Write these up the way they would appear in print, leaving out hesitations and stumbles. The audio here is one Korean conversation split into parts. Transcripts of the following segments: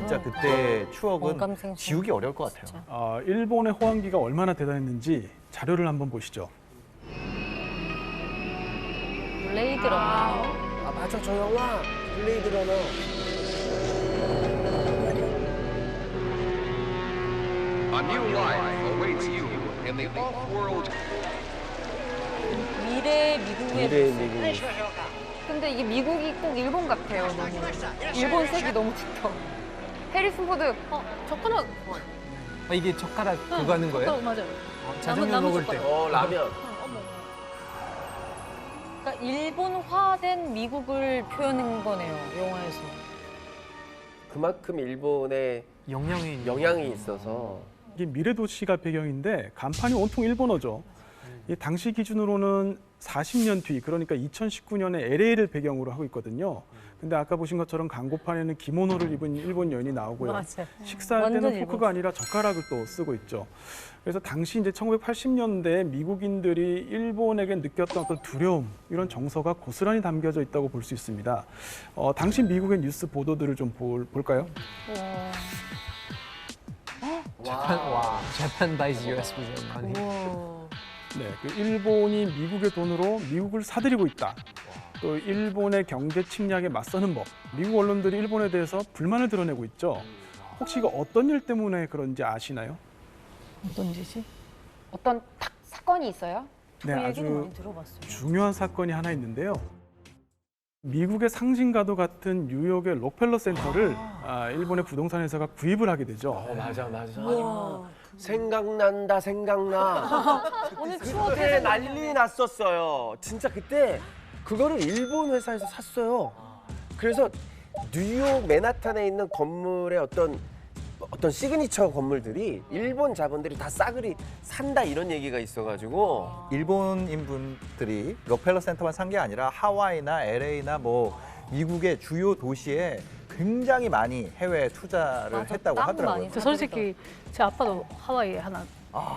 진짜 그때 추억은 공감생생. 지우기 어려울 것 같아요. 일본의 호황기가 얼마나 대단했는지 자료를 한번 보시죠. 블레이드 러너. 아 맞아 저 영화 블레이드 러너. A new life awaits you in the off-world. 미래의 미국의 미래의 모습. 미국. 근데 이게 미국이 꼭 일본 같아요. 너무. 일본 색이 너무 짙어. 해리슨 포드. 젓가락. 이게 젓가락 그거 하는 거예요? 젓가락 맞아요. 자장면 남은 먹을 때. 젓가락. 라면. 그러니까 일본화된 미국을 표현한 거네요, 영화에서. 그만큼 일본에 영향이 있어서. 이게 미래도시가 배경인데 간판이 온통 일본어죠. 이 당시 기준으로는 40년 뒤, 그러니까 2019년에 LA를 배경으로 하고 있거든요. 근데 아까 보신 것처럼 광고판에는 기모노를 입은 일본 여인이 나오고요. 맞아요. 식사할 완전 때는 일본. 포크가 아니라 젓가락을 또 쓰고 있죠. 그래서 당시 이제 1980년대 미국인들이 일본에게 느꼈던 어떤 두려움, 이런 정서가 고스란히 담겨져 있다고 볼 수 있습니다. 당시 미국의 뉴스 보도들을 좀 볼까요? Japan buys US with their money. 네, 그 일본이 미국의 돈으로 미국을 사들이고 있다. 또 일본의 경제 침략에 맞서는 법. 미국 언론들이 일본에 대해서 불만을 드러내고 있죠. 혹시 이거 어떤 일 때문에 그런지 아시나요? 어떤 짓이? 어떤 딱 사건이 있어요? 네, 그 얘기는 아주 많이 들어봤어요. 중요한 사건이 하나 있는데요. 미국의 상징과도 같은 뉴욕의 록펠러 센터를 일본의 부동산 회사가 구입을 하게 되죠. 맞아. 생각난다 생각나. 오늘 그때 난리 났었어요. 진짜 그때 그거를 일본 회사에서 샀어요. 그래서 뉴욕 맨하탄에 있는 건물의 어떤 시그니처 건물들이 일본 자본들이 다 싸그리 산다 이런 얘기가 있어가지고. 일본인 분들이 록펠러 센터만 산 게 아니라 하와이나 LA나 뭐 미국의 주요 도시에 굉장히 많이 해외 투자를 맞아, 했다고 땅 하더라고요. 많이 저 솔직히 제 아빠도 하와이에 하나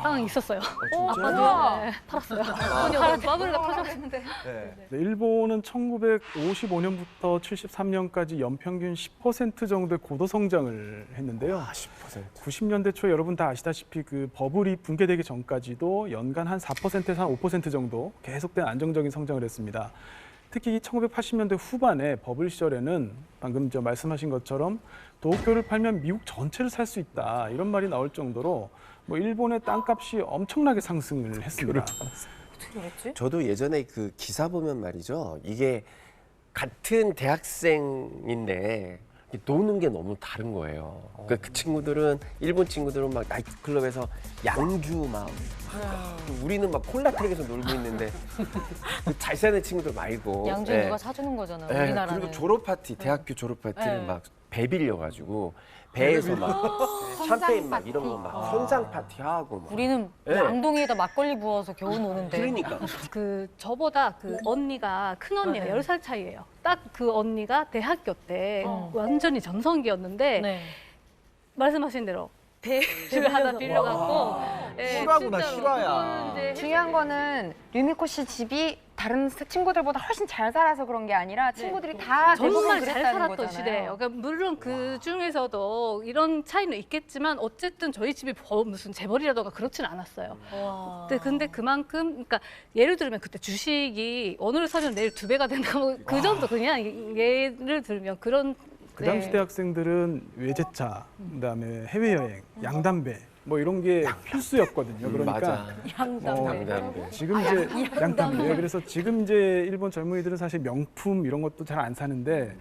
땅이 있었어요. 우와. 네, 팔았어요. 돈이 바블가 터졌는데. 네. 네, 일본은 1955년부터 73년까지 연평균 10% 정도의 고도 성장을 했는데요. 10%. 90년대 초에 여러분 다 아시다시피 그 버블이 붕괴되기 전까지도 연간 한 4%에서 한 5% 정도 계속된 안정적인 성장을 했습니다. 특히 1980년대 후반에 버블 시절에는 방금 말씀하신 것처럼 도쿄를 팔면 미국 전체를 살 수 있다, 이런 말이 나올 정도로 뭐 일본의 땅값이 엄청나게 상승을 했습니다. 어떻게 그랬지? 저도 예전에 그 기사 보면 말이죠. 이게 같은 대학생인데 노는 게 너무 다른 거예요. 그러니까 그 친구들은 일본 친구들은 막 나이트클럽에서 양주 막 우리는 막 콜라트랙에서 놀고 있는데 잘 사는 친구들 말고. 양주 네. 누가 사주는 거잖아요, 네, 우리나라는. 그리고 졸업 파티, 대학교 졸업 파티를 네. 막 배 빌려가지고 배에서 막 샴페인 막 이런 거 막 선상 파티 하고 막. 우리는 네. 앙동이에다 막걸리 부어서 겨우 노는데. 그러니까. 그 저보다 그 언니가 큰 언니가 네. 10살 차이예요. 딱 그 언니가 대학교 때 어. 완전히 전성기였는데 네. 말씀하신 대로 배를 하나 빌려갖고 실화구나, 실화야. 중요한 거는 류미코 씨 집이 다른 친구들보다 훨씬 잘 살아서 그런 게 아니라 친구들이 다 대부분 정말 잘 그랬다는 살았던 거잖아요. 시대예요. 그러니까 물론 그 중에서도 이런 차이는 있겠지만 어쨌든 저희 집이 무슨 재벌이라던가 그렇진 않았어요. 와. 근데 그만큼 그러니까 예를 들면 그때 주식이 오늘 사면 내일 2배가 된다 뭐 그 정도 그냥 예를 들면 그런 그 당시 네. 대학생들은 외제차, 그다음에 해외여행, 양담배 뭐 이런 게 필수였거든요. 그러니까 맞아. 양담배. 지금 이제 양담배. 그래서 지금 이제 일본 젊은이들은 사실 명품 이런 것도 잘 안 사는데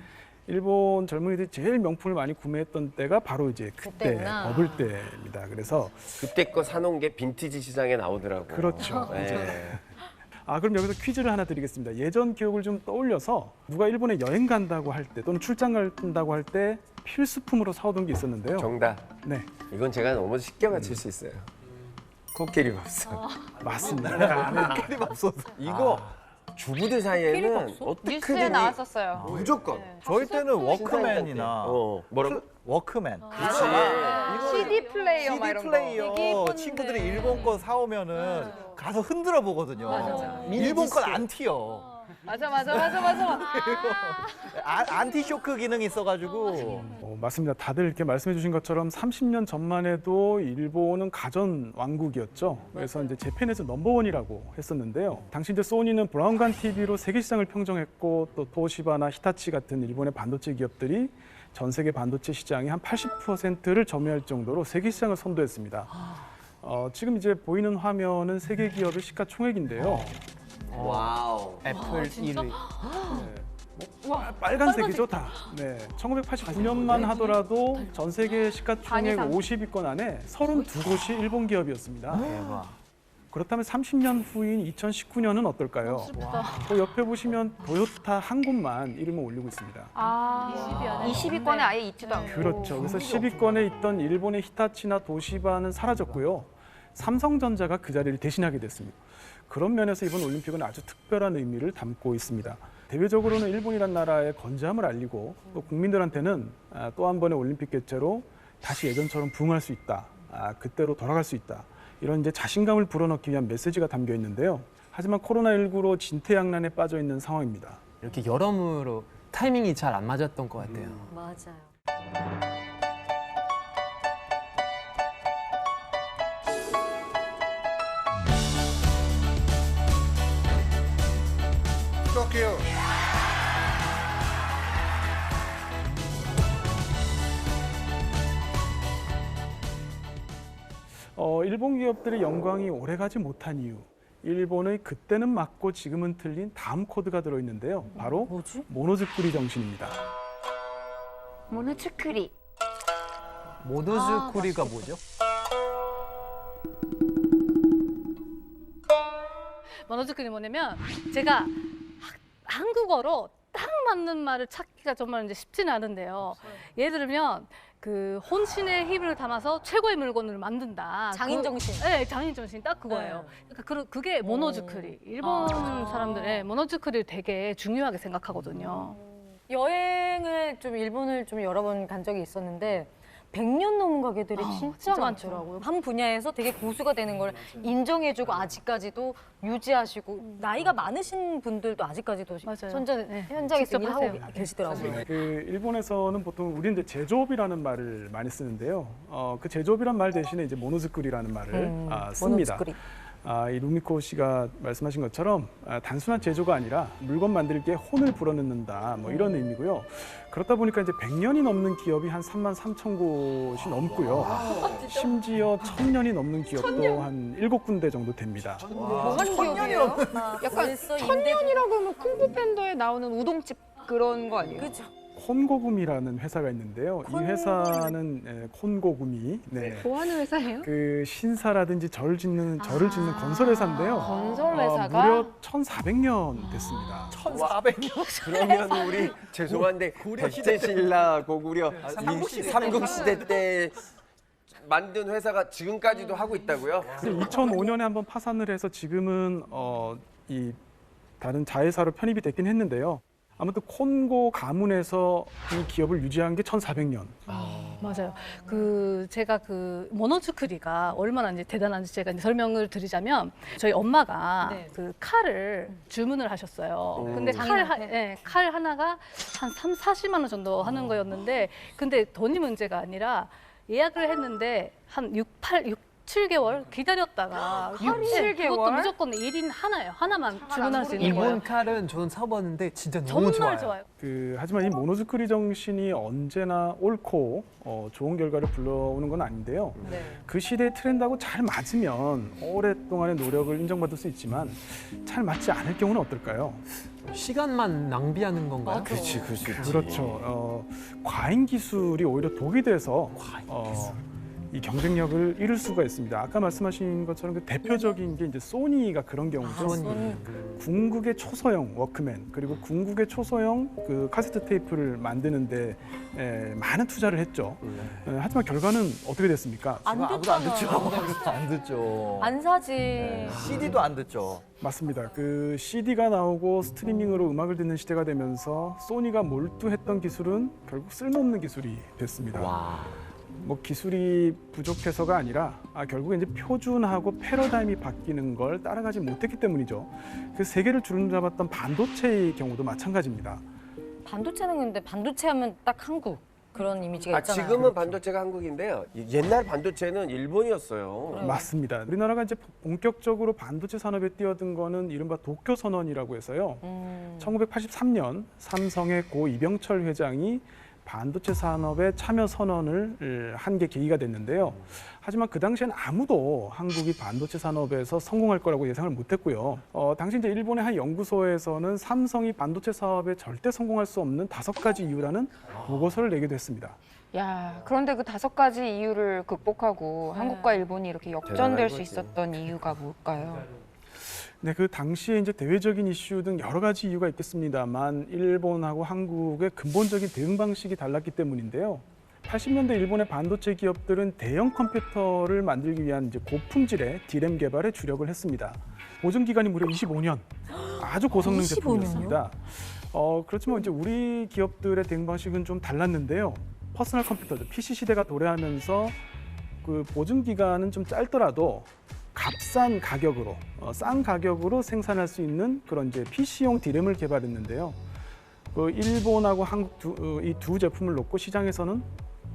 일본 젊은이들이 제일 명품을 많이 구매했던 때가 바로 이제 그때 그때구나. 버블 때입니다. 그래서 그때 거 사놓은 게 빈티지 시장에 나오더라고요. 그렇죠. 네. 그럼 여기서 퀴즈를 하나 드리겠습니다. 예전 기억을 좀 떠올려서 누가 일본에 여행 간다고 할 때 또는 출장 간다고 할 때 필수품으로 사오던 게 있었는데요. 정답. 네, 이건 제가 너무 쉽게 맞힐 수 있어요. 코끼리 밥솥. 맞습니다. 이거 주부들 사이에는 밥솥? 어떻게든 뉴스에 나왔었어요. 무조건. 저희 때는 워크맨이나 뭐라고? 워크맨. 그렇지. CD 플레이어 막 CD 이런 거. 플레이어 친구들이 일본 거 사오면은 가서 흔들어 보거든요. 일본 건 안 튀어. 맞아, 맞아, 맞아, 맞아. 안티쇼크 기능이 있어가지고 맞습니다. 다들 이렇게 말씀해 주신 것처럼 30년 전만 해도 일본은 가전 왕국이었죠. 그래서 이제 재팬에서 넘버원이라고 했었는데요. 당시 이제 소니는 브라운관 TV로 세계 시장을 평정했고 또 도시바나 히타치 같은 일본의 반도체 기업들이 전 세계 반도체 시장의 한 80%를 점유할 정도로 세계 시장을 선도했습니다. 지금 이제 보이는 화면은 세계 기업의 시가총액인데요. 와우. 애플 1위. 빨간색이죠, 다. 네, 1989년만 하더라도 전 세계 시가총액 반 이상. 50위권 안에 32곳이 일본 기업이었습니다. 대박. 그렇다면 30년 후인 2019년은 어떨까요? 또 옆에 보시면 도요타 한 곳만 이름을 올리고 있습니다. 아, 20위권에 아예 있지도 않고. 그렇죠. 그래서 10위권에 있던 일본의 히타치나 도시바는 사라졌고요. 삼성전자가 그 자리를 대신하게 됐습니다. 그런 면에서 이번 올림픽은 아주 특별한 의미를 담고 있습니다. 대외적으로는 일본이란 나라의 건재함을 알리고 또 국민들한테는 또 한 번의 올림픽 개최로 다시 예전처럼 부응할 수 있다. 그때로 돌아갈 수 있다. 이런 이제 자신감을 불어넣기 위한 메시지가 담겨 있는데요. 하지만 코로나19로 진퇴양난에 빠져 있는 상황입니다. 이렇게 여러모로 타이밍이 잘 안 맞았던 것 같아요. 맞아요. Tokyo. 일본 기업들의 영광이 오래가지 못한 이유. 일본의 그때는 맞고 지금은 틀린 다음 코드가 들어있는데요. 바로 뭐지? 모노즈쿠리 정신입니다. 모노츠쿠리. 모노즈쿠리가 뭐죠? 모노즈쿠리 뭐냐면 제가 한국어로 딱 맞는 말을 찾기가 정말 이제 쉽지는 않은데요. 예를 들면 그 혼신의 힘을 담아서 최고의 물건을 만든다. 장인 정신. 네, 장인 정신 딱 그거예요. 그러니까 그게 모노즈쿠리. 일본 사람들의 모노즈쿠리를 되게 중요하게 생각하거든요. 여행을 좀 일본을 좀 여러 번 간 적이 있었는데 100년 넘은 가게들이 진짜 진짜 많더라고요. 한 분야에서 되게 고수가 되는 걸 인정해주고 아직까지도 유지하시고 나이가 많으신 분들도 아직까지도 맞아요. 현장에서 직접 일하고 하세요. 계시더라고요. 그 일본에서는 보통 우리는 이제 제조업이라는 말을 많이 쓰는데요. 그 제조업이란 말 대신에 이제 모노즈쿠리라는 말을 씁니다. 모노즈쿠리. 이 루미코 씨가 말씀하신 것처럼 단순한 제조가 아니라 물건 만들기에 혼을 불어넣는다 뭐 이런 의미고요. 그렇다 보니까 이제 100년이 넘는 기업이 한 3만 3천 곳이 넘고요. 심지어 1000년이 넘는 기업도 한 7군데 정도 됩니다. 뭐가 기억이에요? 약간 벌써 천년이라고 하면 쿵푸 팬더에 나오는 우동집 그런 거 아니에요? 그죠. 콘고구미라는 회사가 있는데요. 이 회사는 콘고구미, 뭐 하는 회사예요? 그 신사라든지 절을 짓는 건설 회사인데요. 건설 회사가? 무려 1,400년 됐습니다. 1400년. 그러면 우리 죄송한데 백제신라 고구려 삼국시대 때 만든 회사가 지금까지도 하고 있다고요? 2005년에 한번 파산을 해서 지금은 이 다른 자회사로 편입이 됐긴 했는데요. 아무튼 콘고 가문에서 이 기업을 유지한 게 1,400년. 맞아요. 제가 그 모노즈쿠리가 얼마나 이제 대단한지 제가 이제 설명을 드리자면 저희 엄마가 네. 그 칼을 주문을 하셨어요. 근데 칼 하나가 한 40만 원 정도 하는 거였는데 근데 돈이 문제가 아니라 예약을 했는데 한 7개월 기다렸다가 7개월? 그것도 무조건 1인 하나예요. 하나만 주문할 수 있는 거예요. 일본 칼은 저는 사봤는데 진짜 너무 정말 좋아요. 좋아요. 하지만 이 모노즈쿠리 정신이 언제나 옳고 좋은 결과를 불러오는 건 아닌데요. 네. 그 시대의 트렌드하고 잘 맞으면 오랫동안의 노력을 인정받을 수 있지만 잘 맞지 않을 경우는 어떨까요? 시간만 낭비하는 건가요? 그렇지. 그렇죠. 과잉 기술이 오히려 독이 돼서 이 경쟁력을 잃을 수가 있습니다. 아까 말씀하신 것처럼 그 대표적인 게 이제 소니가 그런 경우죠. 궁극의 초소형 워크맨 그리고 궁극의 초소형 그 카세트 테이프를 만드는데 많은 투자를 했죠. 하지만 결과는 어떻게 됐습니까? 아무도 안 듣죠. 안 듣죠. 안 사지. CD도 안 듣죠. 맞습니다. 그 CD가 나오고 스트리밍으로 음악을 듣는 시대가 되면서 소니가 몰두했던 기술은 결국 쓸모없는 기술이 됐습니다. 뭐 기술이 부족해서가 아니라 결국에 이제 표준하고 패러다임이 바뀌는 걸 따라가지 못했기 때문이죠. 그 세계를 주름잡았던 반도체의 경우도 마찬가지입니다. 반도체는 근데 반도체 하면 딱 한국 그런 이미지가 있잖아요. 지금은 반도체가 한국인데요. 옛날 반도체는 일본이었어요. 맞습니다. 우리나라가 이제 본격적으로 반도체 산업에 뛰어든 거는 이른바 도쿄 선언이라고 해서요. 1983년 삼성의 고 이병철 회장이 반도체 산업에 참여 선언을 한 게 계기가 됐는데요. 하지만 그 당시엔 아무도 한국이 반도체 산업에서 성공할 거라고 예상을 못했고요. 당시 이제 일본의 한 연구소에서는 삼성이 반도체 사업에 절대 성공할 수 없는 5가지 이유라는 보고서를 내기도 했습니다. 야, 그런데 그 5가지 이유를 극복하고 한국과 일본이 이렇게 역전될 수 있었던 이유가 뭘까요? 네, 그 당시에 이제 대외적인 이슈 등 여러 가지 이유가 있겠습니다만 일본하고 한국의 근본적인 대응 방식이 달랐기 때문인데요. 80년대 일본의 반도체 기업들은 대형 컴퓨터를 만들기 위한 이제 고품질의 D램 개발에 주력을 했습니다. 보증 기간이 무려 25년, 아주 고성능 25년이요? 제품이었습니다. 그렇지만 이제 우리 기업들의 대응 방식은 좀 달랐는데요. 퍼스널 컴퓨터들, PC 시대가 도래하면서 그 보증 기간은 좀 짧더라도 값싼 가격으로, 싼 가격으로 생산할 수 있는 그런 이제 PC용 D램을 개발했는데요. 그 일본하고 한국 이 두 제품을 놓고 시장에서는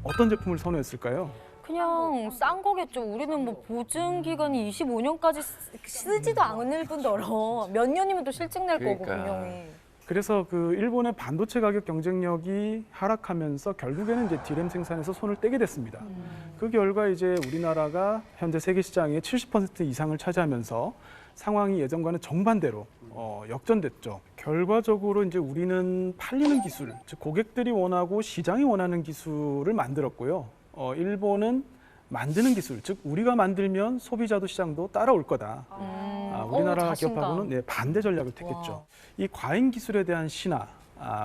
어떤 제품을 선호했을까요? 그냥 싼 거겠죠. 우리는 뭐 보증 기간이 25년까지 쓰지도 않을 뿐더러 몇 년이면 또 실증 낼 거고 그러니까. 분명히. 그래서 그 일본의 반도체 가격 경쟁력이 하락하면서 결국에는 이제 D램 생산에서 손을 떼게 됐습니다. 그 결과 이제 우리나라가 현재 세계 시장의 70% 이상을 차지하면서 상황이 예전과는 정반대로 역전됐죠. 결과적으로 이제 우리는 팔리는 기술, 즉 고객들이 원하고 시장이 원하는 기술을 만들었고요. 일본은 만드는 기술, 즉 우리가 만들면 소비자도 시장도 따라올 거다. 우리나라 자신감. 기업하고는 반대 전략을 택했죠. 이 과잉 기술에 대한 신화,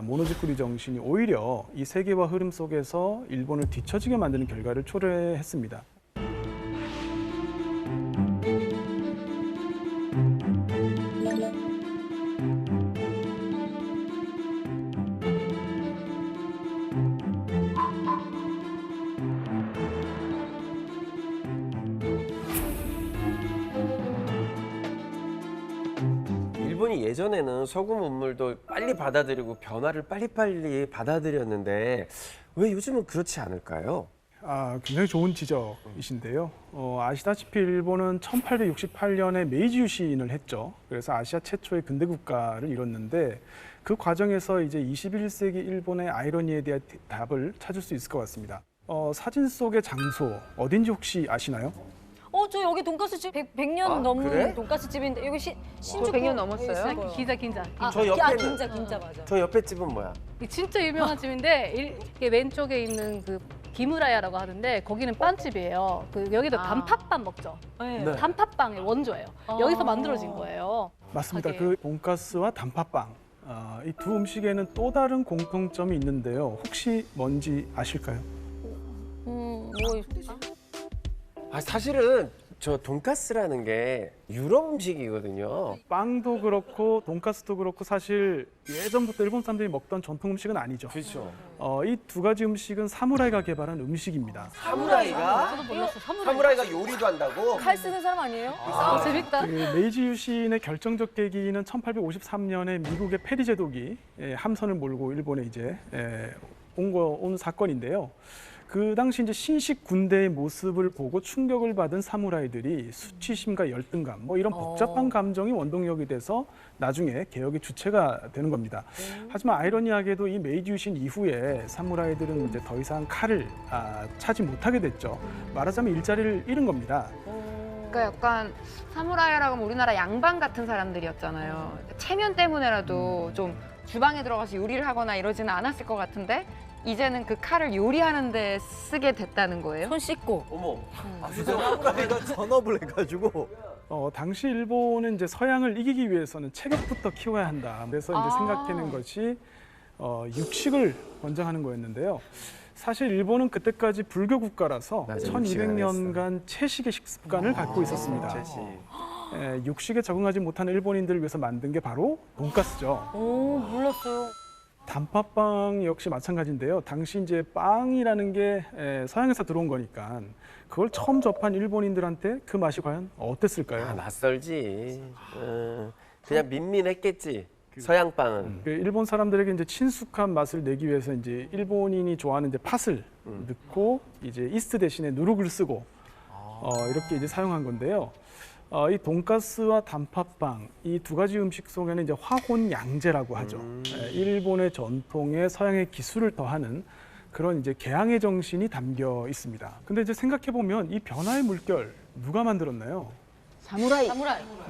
모노지쿠리 정신이 오히려 이 세계화 흐름 속에서 일본을 뒤처지게 만드는 결과를 초래했습니다. 일본이 예전에는 소금 원물도 빨리 받아들이고 변화를 빨리빨리 받아들였는데 왜 요즘은 그렇지 않을까요? 굉장히 좋은 지적이신데요. 아시다시피 일본은 1868년에 메이지 유신을 했죠. 그래서 아시아 최초의 근대 국가를 이뤘는데 그 과정에서 이제 21세기 일본의 아이러니에 대한 답을 찾을 수 있을 것 같습니다. 사진 속의 장소 어딘지 혹시 아시나요? 저 여기 돈가스 집 100년 넘은 그래? 돈가스 집인데 여기 신주쿠 100년 넘었어요? 있을 거예요. 긴자. 저 옆에는- 긴자 맞아. 저 옆에 집은 뭐야? 이 진짜 유명한 집인데 이게 왼쪽에 있는 그 기무라야라고 하는데 거기는 빵집이에요. 그 여기도 단팥빵 먹죠. 네. 단팥빵의 원조예요. 여기서 만들어진 거예요. 맞습니다. 하게. 그 돈가스와 단팥빵 이 두 음식에는 또 다른 공통점이 있는데요. 혹시 뭔지 아실까요? 뭐 있을까? 사실은 저 돈가스라는 게 유럽 음식이거든요. 빵도 그렇고 돈가스도 그렇고 사실 예전부터 일본 사람들이 먹던 전통 음식은 아니죠. 그렇죠. 이 두 가지 음식은 사무라이가 개발한 음식입니다. 사무라이가? 저도 몰랐어. 사무라이가 요리도 한다고? 칼 쓰는 사람 아니에요? 재밌다. 그 메이지 유신의 결정적 계기는 1853년에 미국의 페리 제독이 함선을 몰고 일본에 이제 온 사건인데요. 그 당시 이제 신식 군대의 모습을 보고 충격을 받은 사무라이들이 수치심과 열등감, 뭐 이런 복잡한 감정이 원동력이 돼서 나중에 개혁의 주체가 되는 겁니다. 하지만 아이러니하게도 이 메이지 유신 이후에 사무라이들은 이제 더 이상 칼을 차지 못하게 됐죠. 말하자면 일자리를 잃은 겁니다. 그러니까 약간 사무라이라고 하면 우리나라 양반 같은 사람들이었잖아요. 체면 때문에라도 좀 주방에 들어가서 요리를 하거나 이러지는 않았을 것 같은데 이제는 그 칼을 요리하는 데 쓰게 됐다는 거예요? 손 씻고. 어머. 사무라이가 전업을 해가지고 당시 일본은 이제 서양을 이기기 위해서는 체격부터 키워야 한다. 그래서 이제 생각해낸 것이 육식을 권장하는 거였는데요. 사실 일본은 그때까지 불교 국가라서 맞아요. 1200년간 채식의 식습관을 갖고 있었습니다. 육식에 적응하지 못하는 일본인들을 위해서 만든 게 바로 돈가스죠. 몰랐어요. 단팥빵 역시 마찬가지인데요. 당시 이제 빵이라는 게 서양에서 들어온 거니까 그걸 처음 접한 일본인들한테 그 맛이 과연 어땠을까요? 아, 낯설지. 그냥 민민했겠지. 서양 빵은. 그 일본 사람들에게 이제 친숙한 맛을 내기 위해서 이제 일본인이 좋아하는 이제 팥을 넣고 이제 이스트 대신에 누룩을 쓰고 이렇게 이제 사용한 건데요. 이 돈가스와 단팥빵 이 두 가지 음식 속에는 이제 화혼양제라고 하죠. 일본의 전통에 서양의 기술을 더하는 그런 이제 개항의 정신이 담겨 있습니다. 근데 이제 생각해 보면 이 변화의 물결 누가 만들었나요? 사무라이.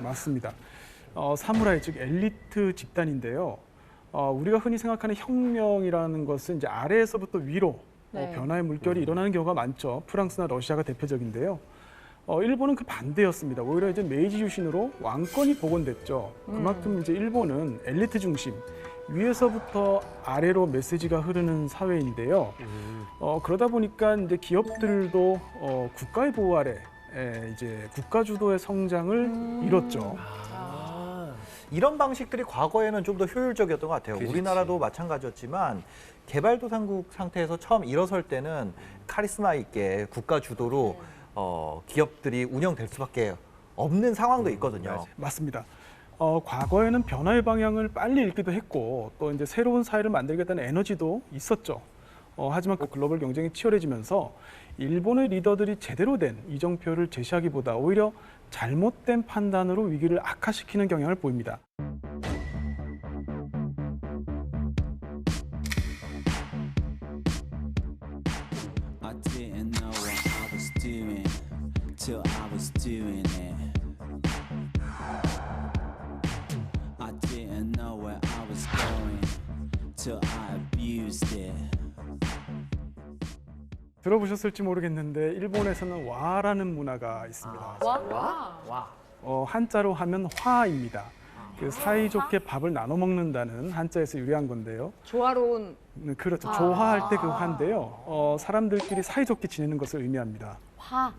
맞습니다. 사무라이 즉 엘리트 집단인데요. 우리가 흔히 생각하는 혁명이라는 것은 이제 아래에서부터 위로 네. 변화의 물결이 일어나는 경우가 많죠. 프랑스나 러시아가 대표적인데요. 일본은 그 반대였습니다. 오히려 이제 메이지 유신으로 왕권이 복원됐죠. 그만큼 이제 일본은 엘리트 중심, 위에서부터 아래로 메시지가 흐르는 사회인데요. 그러다 보니까 이제 기업들도 국가의 보호 아래 이제 국가 주도의 성장을 이뤘죠. 이런 방식들이 과거에는 좀 더 효율적이었던 것 같아요. 그렇지. 우리나라도 마찬가지였지만 개발도상국 상태에서 처음 일어설 때는 카리스마 있게 국가 주도로 기업들이 운영될 수밖에 없는 상황도 있거든요. 맞습니다. 과거에는 변화의 방향을 빨리 읽기도 했고 또 이제 새로운 사회를 만들겠다는 에너지도 있었죠. 하지만 그 글로벌 경쟁이 치열해지면서 일본의 리더들이 제대로 된 이정표를 제시하기보다 오히려 잘못된 판단으로 위기를 악화시키는 경향을 보입니다. I didn't know what I was doing till I was doing it. I didn't know where I was going till I abused it. 들어보셨을지 모르겠는데 일본에서는 와라는 문화가 있습니다. 한자로 하면 화입니다. 그 사이좋게 밥을 나눠 먹는다는 한자에서 유래한 건데요. 조화로운. 그렇죠. 조화할 때 그 화인데요. 사람들끼리 사이좋게 지내는 것을 의미합니다. 화.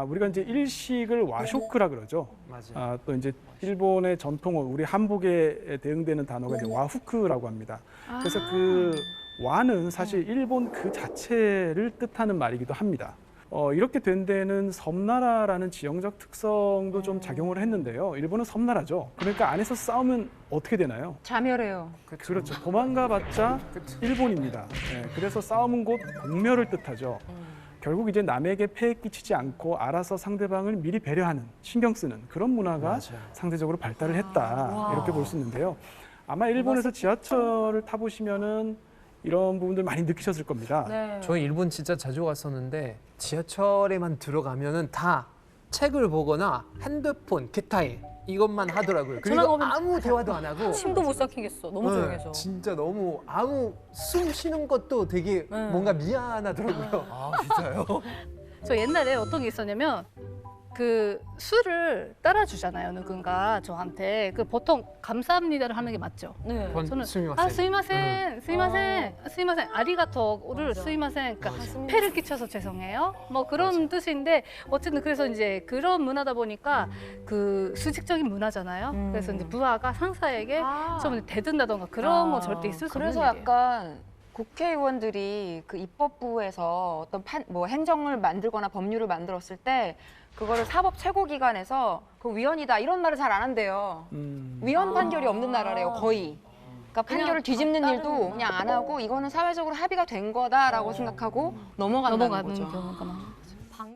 우리가 이제 일식을 와쇼크라 그러죠. 맞아요. 또 이제 일본의 전통어 우리 한복에 대응되는 단어가 이제 와후크라고 합니다. 그래서 그 와는 사실 일본 그 자체를 뜻하는 말이기도 합니다. 이렇게 된 데는 섬나라라는 지형적 특성도 좀 작용을 했는데요. 일본은 섬나라죠. 그러니까 안에서 싸우면 어떻게 되나요? 자멸해요. 그렇죠. 도망가봤자 일본입니다. 그래서 싸움은 곧 공멸을 뜻하죠. 결국 이제 남에게 폐해 끼치지 않고 알아서 상대방을 미리 배려하는, 신경 쓰는 그런 문화가 상대적으로 발달을 했다. 이렇게 볼 수 있는데요. 아마 일본에서 지하철을 타보시면은 이런 부분들 많이 느끼셨을 겁니다. 네. 저희 일본 진짜 자주 갔었는데 지하철에만 들어가면은 다 책을 보거나 핸드폰, 기타에 이것만 하더라고요. 그리고 전화가 아무 대화도 안 하고 침도 못 삼키겠어. 너무 조용해서. 진짜 너무 아무 숨 쉬는 것도 되게 뭔가 미안하더라고요. 아, 진짜요? 저 옛날에 어떤 게 있었냐면 그 술을 따라주잖아요 누군가 저한테 그 보통 감사합니다를 하는 게 맞죠. 네. 저는 스미마셍. 스미마셍 아리가토를 스미마셍 그러니까 폐를 끼쳐서 죄송해요. 뭐 그런 뜻인데 어쨌든 그래서 이제 그런 문화다 보니까 그 수직적인 문화잖아요. 그래서 이제 부하가 상사에게 좀 대든다던가 그런 건 절대 있을 수 없는 그래서 일이에요. 약간 국회의원들이 그 입법부에서 어떤 뭐 행정을 만들거나 법률을 만들었을 때 그거를 사법 최고기관에서 그 위헌이다 이런 말을 잘 안 한대요. 위헌 판결이 없는 나라래요, 거의. 그러니까 판결을 뒤집는 일도 그냥 안 하고 이거는 사회적으로 합의가 된 거다라고 생각하고 넘어간다는 거죠. 경우가 많아요.